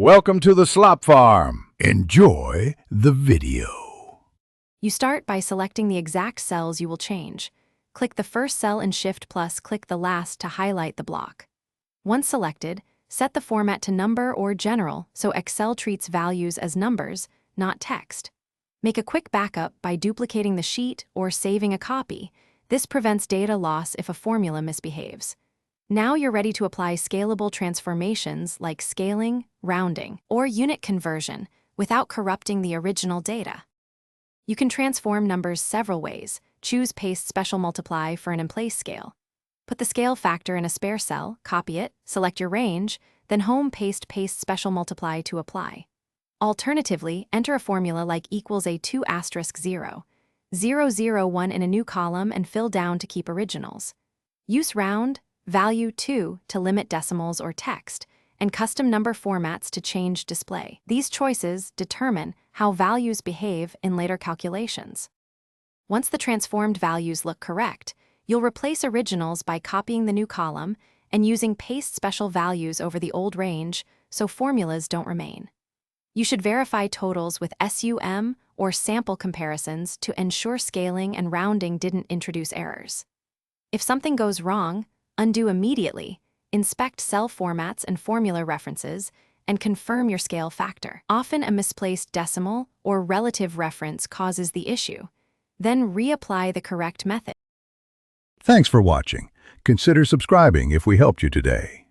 Welcome to the Slop Farm. Enjoy the video. You start by selecting the exact cells you will change. Click the first cell and Shift plus click the last to highlight the block. Once selected, set the format to number or general so Excel treats values as numbers, not text. Make a quick backup by duplicating the sheet or saving a copy. This prevents data loss if a formula misbehaves. Now you're ready to apply scalable transformations like scaling, rounding, or unit conversion without corrupting the original data. You can transform numbers several ways. Choose Paste Special Multiply for an in-place scale. Put the scale factor in a spare cell, copy it, select your range, then Home Paste Special Multiply to apply. Alternatively, enter a formula like equals A2 asterisk 0, 0, 0, 1 in a new column and fill down to keep originals. Use round, value 2 to limit decimals or text, and custom number formats to change display. These choices determine how values behave in later calculations. Once the transformed values look correct, you'll replace originals by copying the new column and using Paste Special Values over the old range so formulas don't remain. You should verify totals with SUM or sample comparisons to ensure scaling and rounding didn't introduce errors. If something goes wrong, undo immediately, inspect cell formats and formula references, and confirm your scale factor. Often a misplaced decimal or relative reference causes the issue. Then reapply the correct method. Thanks for watching. Consider subscribing if we helped you today.